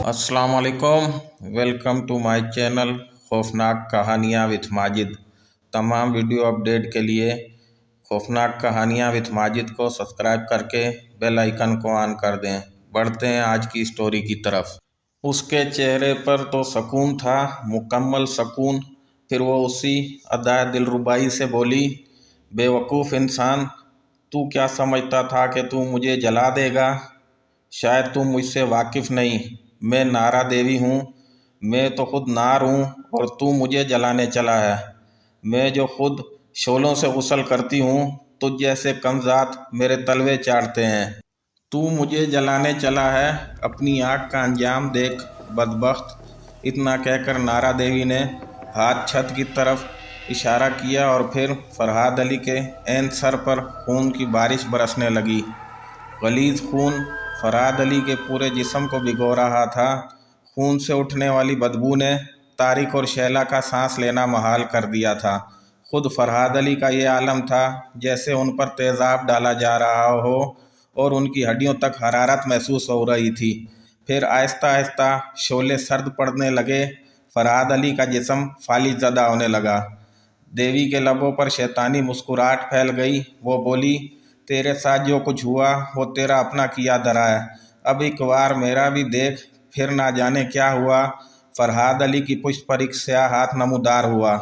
अस्सलाम वालेकुम। Welcome to my channel खौफनाक कहानियाँ विथ माजिद। तमाम वीडियो अपडेट के लिए खौफनाक कहानियाँ विथ माजिद को सब्सक्राइब करके बेल आइकन को ऑन कर दें। बढ़ते हैं आज की स्टोरी की तरफ। उसके चेहरे पर तो सुकून था, मुकम्मल सुकून। फिर वो उसी अदा दिलरुबाई से बोली, बेवकूफ़ इंसान, तू क्या समझता था कि तू मुझे जला देगा? शायद तुम मुझसे वाकिफ़ नहीं। मैं नारा देवी हूँ। मैं तो खुद नार हूँ और तू मुझे जलाने चला है। मैं जो खुद शोलों से गुस्ल करती हूँ, तुझ जैसे कमज़ात मेरे तलवे चाटते हैं। तू मुझे जलाने चला है, अपनी आग का अंजाम देख बदबख्त। इतना कहकर नारा देवी ने हाथ छत की तरफ इशारा किया और फिर फरहाद अली के ऐन सर पर खून की बारिश बरसने लगी। गलीज़ खून फरहाद अली के पूरे जिस्म को भिगो रहा था। खून से उठने वाली बदबू ने तारिक और शैला का सांस लेना मुहाल कर दिया था। खुद फरहाद अली का ये आलम था जैसे उन पर तेज़ाब डाला जा रहा हो और उनकी हड्डियों तक हरारत महसूस हो रही थी। फिर आहिस्ता आहिस्ता शोले सर्द पड़ने लगे। फरहाद अली का जिस्म फालिज़दा होने लगा। देवी के लबों पर शैतानी मुस्कुराहट फैल गई। वो बोली, तेरे साथ जो कुछ हुआ वो तेरा अपना किया धरा है। अब एक बार मेरा भी देख, फिर ना जाने क्या हुआ। फरहाद अली की पुष्ट पर एक स्याह हाथ नमूदार हुआ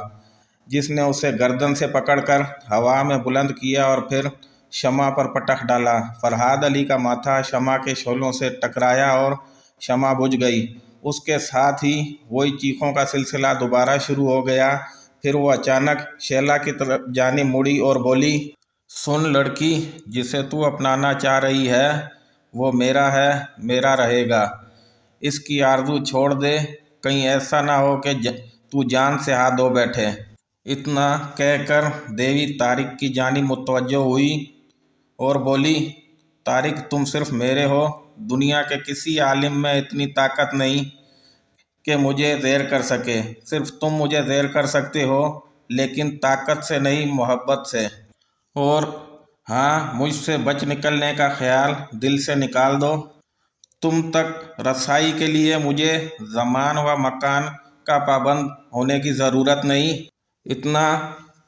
जिसने उसे गर्दन से पकड़कर हवा में बुलंद किया और फिर शमा पर पटक डाला। फरहाद अली का माथा शमा के शोलों से टकराया और शमा बुझ गई। उसके साथ ही वही चीखों का सिलसिला दोबारा शुरू हो गया। फिर वो अचानक शैला की तरफ जाने मुड़ी और बोली, सुन लड़की, जिसे तू अपनाना चाह रही है वो मेरा है, मेरा रहेगा। इसकी आरज़ू छोड़ दे, कहीं ऐसा ना हो कि तू जान से हाथ धो बैठे। इतना कहकर देवी तारिक की जानिब मुतवज्जो हुई और बोली, तारिक, तुम सिर्फ मेरे हो। दुनिया के किसी आलिम में इतनी ताकत नहीं कि मुझे ज़ेर कर सके। सिर्फ तुम मुझे ज़ेर कर सकते हो, लेकिन ताकत से नहीं, मोहब्बत से। और हाँ, मुझसे बच निकलने का ख्याल दिल से निकाल दो। तुम तक रसाई के लिए मुझे ज़मान व मकान का पाबंद होने की ज़रूरत नहीं। इतना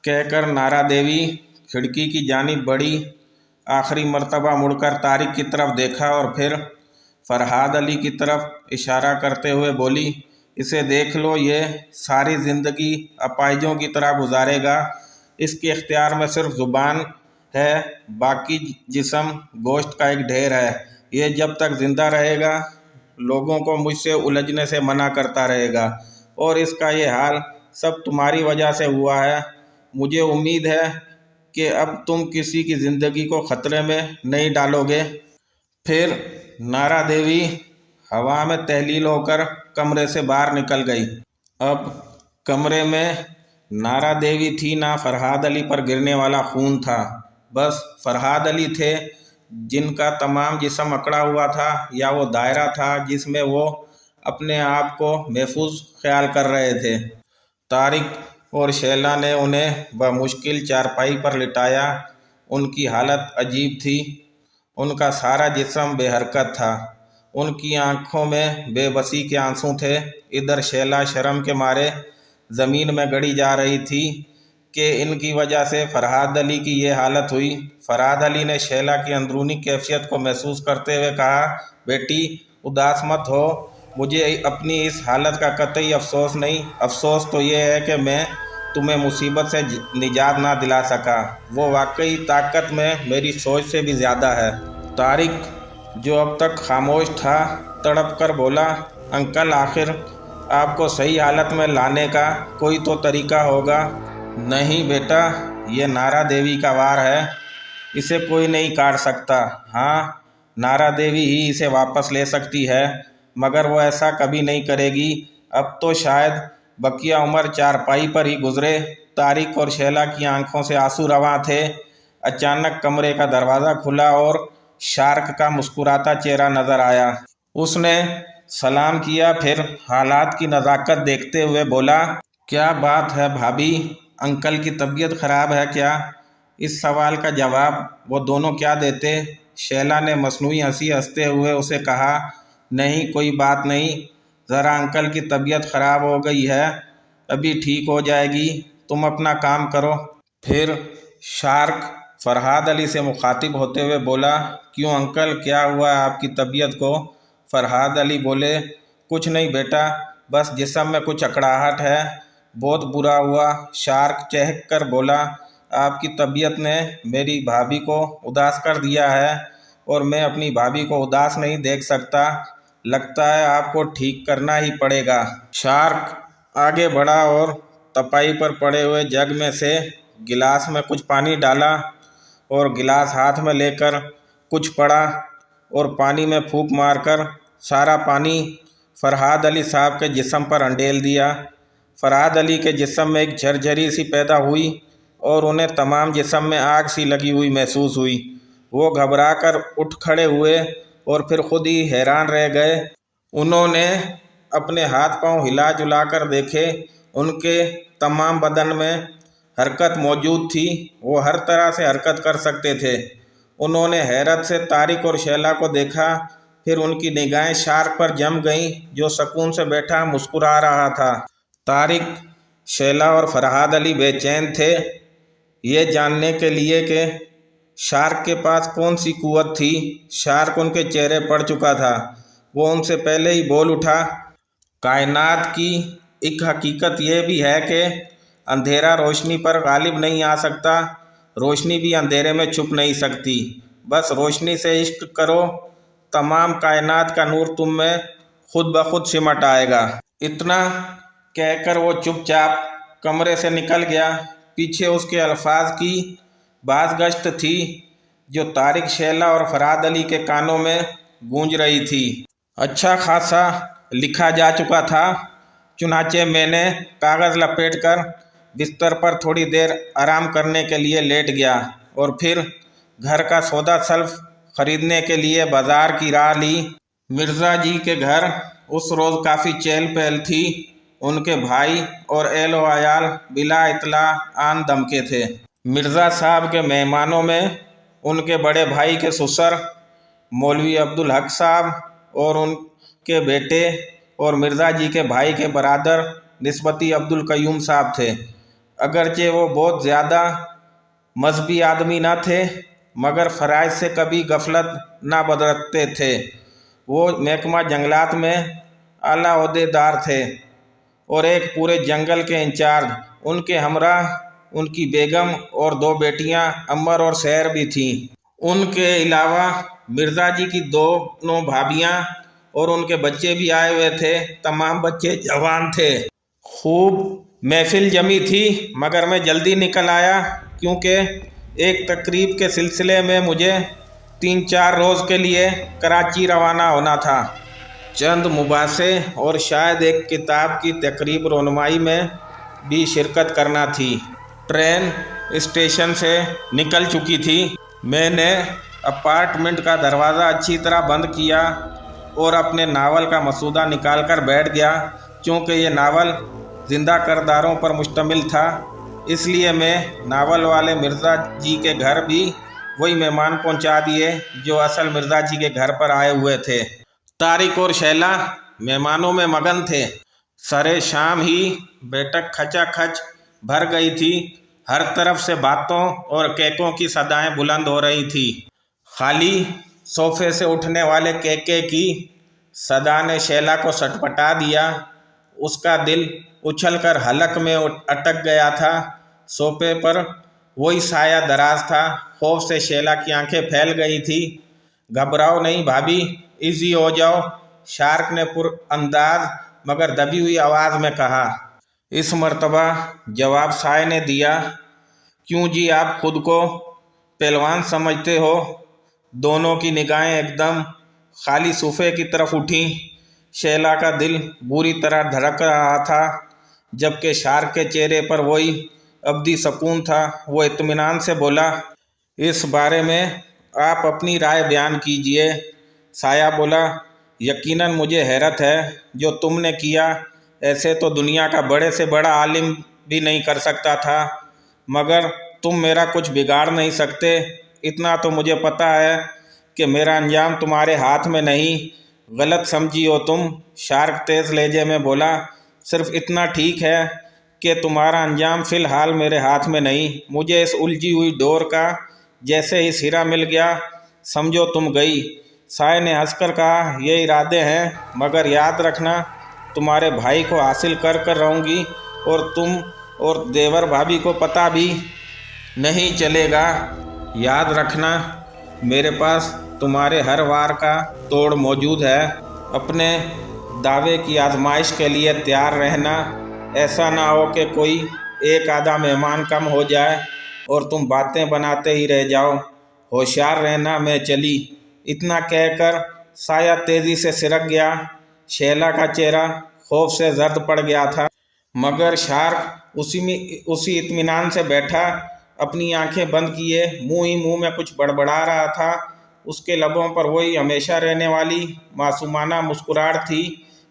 कहकर नारा देवी खिड़की की जानिब बढ़ी। आखिरी मर्तबा मुड़कर तारिक की तरफ देखा और फिर फरहाद अली की तरफ इशारा करते हुए बोली, इसे देख लो, ये सारी ज़िंदगी अपाइजों की तरह गुजारेगा। इसके इख्तियार में सिर्फ ज़ुबान है, बाकी जिस्म गोश्त का एक ढेर है। ये जब तक ज़िंदा रहेगा लोगों को मुझसे उलझने से मना करता रहेगा और इसका ये हाल सब तुम्हारी वजह से हुआ है। मुझे उम्मीद है कि अब तुम किसी की ज़िंदगी को ख़तरे में नहीं डालोगे। फिर नारा देवी हवा में तहलील होकर कमरे से बाहर निकल गई। अब कमरे में नारा देवी थी ना फरहाद अली पर गिरने वाला खून था। बस फरहाद अली थे जिनका तमाम जिस्म अकड़ा हुआ था, या वो दायरा था जिसमें वो अपने आप को महफूज ख्याल कर रहे थे। तारिक और शैला ने उन्हें बमुश्किल चारपाई पर लिटाया। उनकी हालत अजीब थी। उनका सारा जिस्म बेहरकत था। उनकी आंखों में बेबसी के आंसू थे। इधर शैला शर्म के मारे ज़मीन में गड़ी जा रही थी कि इनकी वजह से फरहाद अली की ये हालत हुई। फरहाद अली ने शैला की अंदरूनी कैफियत को महसूस करते हुए कहा, बेटी, उदास मत हो। मुझे अपनी इस हालत का कतई अफसोस नहीं। अफसोस तो ये है कि मैं तुम्हें मुसीबत से निजात ना दिला सका। वो वाकई ताकत में मेरी सोच से भी ज़्यादा है। तारिक, जो अब तक खामोश था, तड़प कर बोला, अंकल, आखिर आपको सही हालत में लाने का कोई तो तरीका होगा। नहीं बेटा, ये नारा देवी का वार है, इसे कोई नहीं काट सकता। हाँ, नारा देवी ही इसे वापस ले सकती है, मगर वो ऐसा कभी नहीं करेगी। अब तो शायद बकिया उम्र चारपाई पर ही गुजरे। तारिक और शैला की आंखों से आंसू रवां थे। अचानक कमरे का दरवाज़ा खुला और शार्क का मुस्कुराता चेहरा नज़र आया। उसने सलाम किया, फिर हालात की नज़ाकत देखते हुए बोला, क्या बात है भाभी, अंकल की तबीयत ख़राब है क्या? इस सवाल का जवाब वो दोनों क्या देते। शैला ने मसनूई हंसी हंसते हुए उसे कहा, نہیں کوئی بات نہیں، ذرا انکل کی طبیعت خراب ہو گئی ہے، ابھی ٹھیک ہو جائے گی، تم اپنا کام کرو۔ پھر شارک فرحاد علی سے مخاطب ہوتے ہوئے بولا، کیوں انکل، کیا ہوا ہے آپ کی طبیعت کو؟ فرحاد علی بولے، کچھ نہیں بیٹا، بس جسم میں کچھ اکڑاہٹ ہے، بہت برا ہوا۔ شارک چہک کر بولا، آپ کی طبیعت نے میری بھابھی کو اداس کر دیا ہے، اور میں اپنی بھابھی کو اداس نہیں دیکھ سکتا، لگتا ہے آپ کو ٹھیک کرنا ہی پڑے گا۔ شارک آگے بڑھا اور تپائی پر پڑے ہوئے جگ میں سے گلاس میں کچھ پانی ڈالا، اور گلاس ہاتھ میں لے کر کچھ پڑا اور پانی میں پھونک مار کر سارا پانی فرحاد علی صاحب کے جسم پر انڈیل دیا۔ فرحاد علی کے جسم میں ایک جھرجھری سی پیدا ہوئی اور انہیں تمام جسم میں آگ سی لگی ہوئی محسوس ہوئی۔ وہ گھبرا کر اٹھ کھڑے ہوئے اور پھر خود ہی حیران رہ گئے۔ انہوں نے اپنے ہاتھ پاؤں ہلا جلا کر دیکھے، ان کے تمام بدن میں حرکت موجود تھی، وہ ہر طرح سے حرکت کر سکتے تھے۔ انہوں نے حیرت سے طارق اور شیلا کو دیکھا، پھر ان کی نگاہیں شارک پر جم گئیں جو سکون سے بیٹھا مسکرا رہا تھا۔ طارق، شیلا اور فرحاد علی بے چین تھے یہ جاننے کے لیے کہ شارک کے پاس کون سی قوت تھی۔ شارک ان کے چہرے پڑ چکا تھا، وہ ان سے پہلے ہی بول اٹھا، کائنات کی ایک حقیقت یہ بھی ہے کہ اندھیرا روشنی پر غالب نہیں آ سکتا، روشنی بھی اندھیرے میں چھپ نہیں سکتی، بس روشنی سے عشق کرو، تمام کائنات کا نور تم میں خود بخود سمٹ آئے گا۔ اتنا کہہ کر وہ چپ چاپ کمرے سے نکل گیا۔ پیچھے اس کے الفاظ کی باز گشت تھی جو طارق، شیلا اور فرحاد علی کے کانوں میں گونج رہی تھی۔ اچھا خاصا لکھا جا چکا تھا، چنانچہ میں نے کاغذ لپیٹ کر بستر پر تھوڑی دیر آرام کرنے کے لیے لیٹ گیا اور پھر گھر کا سودا سلف خریدنے کے لیے بازار کی راہ لی۔ مرزا جی کے گھر اس روز کافی چہل پہل تھی، ان کے بھائی اور اہل و عیال بلا اطلاع آن دمکے تھے۔ مرزا صاحب کے مہمانوں میں ان کے بڑے بھائی کے سسر مولوی عبدالحق صاحب اور ان کے بیٹے، اور مرزا جی کے بھائی کے برادر نسبتی عبدالقیوم صاحب تھے۔ اگرچہ وہ بہت زیادہ مذہبی آدمی نہ تھے، مگر فرائض سے کبھی غفلت نہ برتتے تھے۔ وہ محکمہ جنگلات میں اعلیٰ عہدے دار تھے اور ایک پورے جنگل کے انچارج۔ ان کے ہمراہ ان کی بیگم اور 2 بیٹیاں عمر اور سحر بھی تھیں۔ ان کے علاوہ مرزا جی کی 2 بھابیاں اور ان کے بچے بھی آئے ہوئے تھے، تمام بچے جوان تھے۔ خوب محفل جمی تھی، مگر میں جلدی نکل آیا کیونکہ ایک تقریب کے سلسلے میں مجھے 3-4 روز کے لیے کراچی روانہ ہونا تھا۔ چند مباحثے اور شاید ایک کتاب کی تقریب رونمائی میں بھی شرکت کرنا تھی۔ ٹرین اسٹیشن سے نکل چکی تھی۔ میں نے اپارٹمنٹ کا دروازہ اچھی طرح بند کیا اور اپنے ناول کا مسودہ نکال کر بیٹھ گیا۔ چونکہ یہ ناول زندہ کرداروں پر مشتمل تھا، اس لیے میں ناول والے مرزا جی کے گھر بھی وہی مہمان پہنچا دیے جو اصل مرزا جی کے گھر پر آئے ہوئے تھے۔ طارق اور شیلا مہمانوں میں مگن تھے۔ سرے شام ہی بیٹھک کھچا کھچ بھر گئی تھی، ہر طرف سے باتوں اور کہکوں کی صدائیں بلند ہو رہی تھی۔ خالی صوفے سے اٹھنے والے کہکے کی صدا نے شیلا کو سٹپٹا دیا، اس کا دل اچھل کر حلق میں اٹک گیا تھا۔ صوفے پر وہی سایہ دراز تھا۔ خوف سے شیلا کی آنکھیں پھیل گئی تھی۔ گھبراؤ نہیں بھابھی، ایزی ہو جاؤ، شارک نے پر انداز مگر دبی ہوئی آواز میں کہا۔ اس مرتبہ جواب سائے نے دیا، کیوں جی، آپ خود کو پہلوان سمجھتے ہو؟ دونوں کی نگاہیں ایک دم خالی صوفے کی طرف اٹھیں۔ شیلا کا دل بری طرح دھڑک رہا تھا، جبکہ شارک کے چہرے پر وہی ابدی سکون تھا۔ وہ اطمینان سے بولا، اس بارے میں آپ اپنی رائے بیان کیجئے۔ سایہ بولا، یقیناً مجھے حیرت ہے جو تم نے کیا، ایسے تو دنیا کا بڑے سے بڑا عالم بھی نہیں کر سکتا تھا، مگر تم میرا کچھ بگاڑ نہیں سکتے۔ اتنا تو مجھے پتہ ہے کہ میرا انجام تمہارے ہاتھ میں نہیں، गलत समझी हो तुम। शार्क तेज लहजे में बोला, सिर्फ इतना ठीक है कि तुम्हारा अंजाम फिलहाल मेरे हाथ में नहीं। मुझे इस उलझी हुई डोर का जैसे ही सिरा मिल गया, समझो तुम गई। साय ने हंसकर कहा, ये इरादे हैं, मगर याद रखना तुम्हारे भाई को हासिल कर कर रहूँगी और तुम और देवर भाभी को पता भी नहीं चलेगा। याद रखना मेरे पास तुम्हारे हर वार का तोड़ मौजूद है। अपने दावे की आजमाइश के लिए तैयार रहना। ऐसा ना हो कि कोई एक आधा मेहमान कम हो जाए और तुम बातें बनाते ही रह जाओ। होशियार रहना, मैं चली। इतना कहकर साया तेजी से सिरक गया। शैला का चेहरा खौफ से जर्द पड़ गया था, मगर शार्क उसी इत्मीनान से बैठा, अपनी आंखें बंद किए, मुंह ही मुंह में कुछ बड़बड़ा रहा था। उसके लबों पर वही हमेशा रहने वाली मासूमाना मुस्कुराहट थी।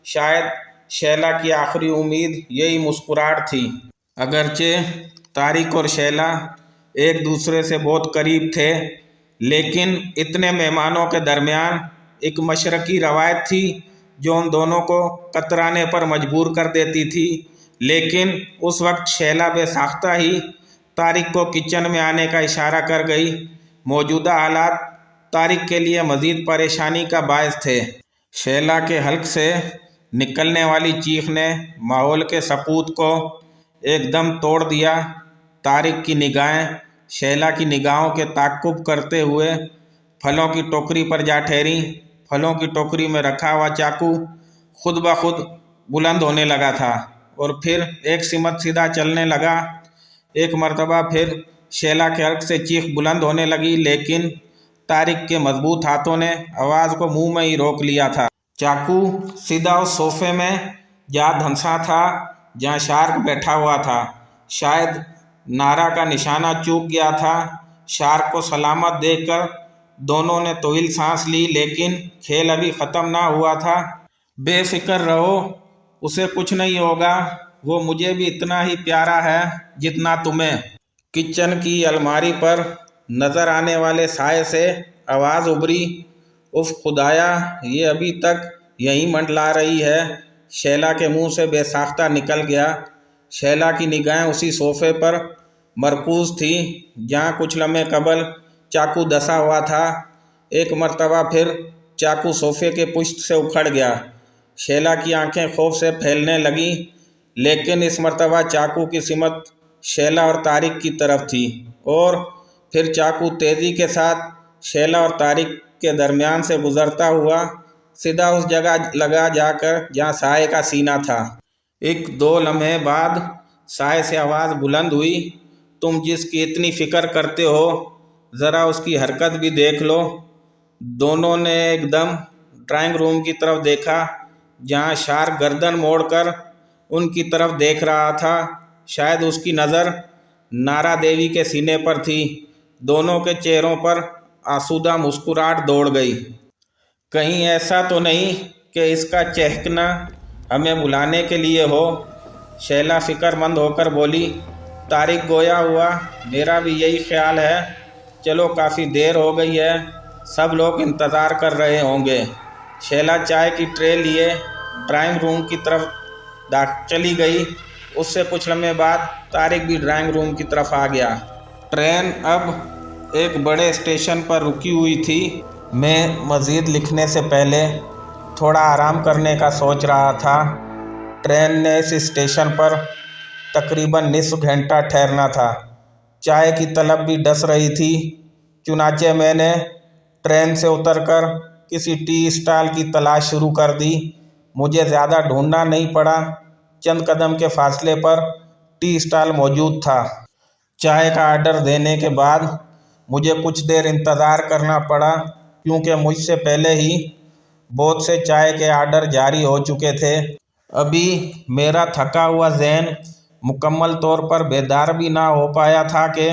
शायद शैला की आखिरी उम्मीद यही मुस्कुराहट थी। अगरचे तारिक और शैला एक दूसरे से बहुत करीब थे, लेकिन इतने मेहमानों के दरमियान एक मशरकी रवायत थी जो उन दोनों को कतराने पर मजबूर कर देती थी। लेकिन उस वक्त शैला बेसाख्ता ही तारिक को किचन में आने का इशारा कर गई। मौजूदा हालात तारिक के लिए मज़ीद परेशानी का बायस थे। शैला के हल्क से निकलने वाली चीख ने माहौल के सपूत को एकदम तोड़ दिया। तारिक की निगाहें शैला की निगाहों के ताक़ुब करते हुए फलों की टोकरी पर जा ठहरी। फलों की टोकरी में रखा हुआ चाकू खुद ब खुद बुलंद होने लगा था और फिर एक सिमत सीधा चलने लगा। एक मर्तबा फिर शैला के हल्क से चीख बुलंद होने लगी, लेकिन तारिक के मजबूत हाथों ने आवाज़ को मुंह में ही रोक लिया था। चाकू सीधा उस सोफे में जा धंसा था जहाँ शार्क बैठा हुआ था। शायद नारा का निशाना चूक गया था। शार्क को सलामत देखकर दोनों ने तवील सांस ली, लेकिन खेल अभी ख़त्म ना हुआ था। बेफिक्र रहो, उसे कुछ नहीं होगा। वो मुझे भी इतना ही प्यारा है जितना तुम्हें। किचन की अलमारी पर नज़र आने वाले साए से आवाज़ उभरी, उफ खुदाया, ये अभी तक यहीं मंडला रही है। शैला के मुंह से बेसाख्ता निकल गया। शैला की निगाहें उसी सोफे पर मरकूज़ थी जहाँ कुछ लम्हे कबल चाकू दसा हुआ था। एक मर्तबा फिर चाकू सोफे के पुश्त से उखड़ गया। शैला की आंखें खौफ से फैलने लगीं, लेकिन इस मर्तबा चाकू की सिमत शैला और तारिक की तरफ थी और फिर चाकू तेज़ी के साथ शैला और तारिक के दरमियान से गुज़रता हुआ सीधा उस जगह लगा जाकर जहाँ साए का सीना था। एक दो लम्हे बाद साए से आवाज़ बुलंद हुई, तुम जिसकी इतनी फ़िक्र करते हो ज़रा उसकी हरकत भी देख लो। दोनों ने एकदम ड्राइंग रूम की तरफ देखा जहाँ शार्क गर्दन मोड़कर उनकी तरफ देख रहा था। शायद उसकी नज़र नारा देवी के सीने पर थी। दोनों के चेहरों पर आसूदा मुस्कुराहट दौड़ गई। कहीं ऐसा तो नहीं कि इसका चहकना हमें बुलाने के लिए हो? शैला फ़िक्रमंद होकर बोली। तारिक गोया हुआ, मेरा भी यही ख्याल है। चलो काफ़ी देर हो गई है, सब लोग इंतज़ार कर रहे होंगे। शैला चाय की ट्रे लिए ड्राइंग रूम की तरफ चली गई। उससे कुछ लम्हे बाद तारिक भी ड्राइंग रूम की तरफ आ गया। ट्रेन अब एक बड़े स्टेशन पर रुकी हुई थी। मैं मज़ीद लिखने से पहले थोड़ा आराम करने का सोच रहा था। ट्रेन ने इस स्टेशन पर तकरीबन निस्फ घंटा ठहरना था। चाय की तलब भी डस रही थी। चुनाचे मैंने ट्रेन से उतरकर किसी टी स्टॉल की तलाश शुरू कर दी। मुझे ज़्यादा ढूंढना नहीं पड़ा, चंद कदम के फासले पर टी स्टॉल मौजूद था। चाय का आर्डर देने के बाद मुझे कुछ देर इंतज़ार करना पड़ा, क्योंकि मुझसे पहले ही बहुत से चाय के आर्डर जारी हो चुके थे। अभी मेरा थका हुआ ज़हन मुकम्मल तौर पर बेदार भी ना हो पाया था कि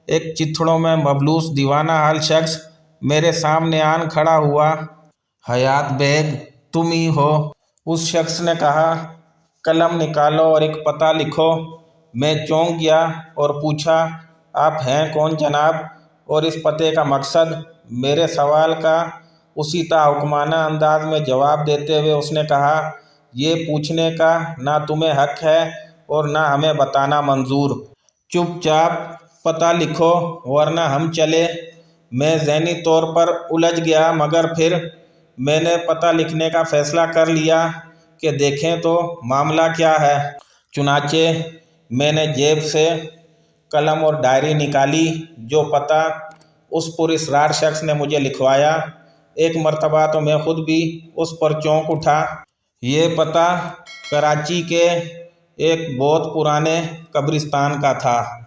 एक चिथड़ों में मबलूस दीवाना हाल शख्स मेरे सामने आन खड़ा हुआ। हयात बेग, तुम ही हो? उस शख्स ने कहा। कलम निकालो और एक पता लिखो। मैं चौंक गया और पूछा, आप हैं कौन जनाब, और इस पते का मकसद? मेरे सवाल का اسی تاحکمانہ انداز میں جواب دیتے ہوئے اس نے کہا، یہ پوچھنے کا نہ تمہیں حق ہے اور نہ ہمیں بتانا منظور۔ چپ چاپ پتہ لکھو ورنہ ہم چلے۔ میں ذہنی طور پر الجھ گیا، مگر پھر میں نے پتہ لکھنے کا فیصلہ کر لیا کہ دیکھیں تو معاملہ کیا ہے۔ چنانچہ میں نے جیب سے قلم اور ڈائری نکالی۔ جو پتہ اس پراسرار شخص نے مجھے لکھوایا، ایک مرتبہ تو میں خود بھی اس پر چونک اٹھا۔ یہ پتہ کراچی کے ایک بہت پرانے قبرستان کا تھا۔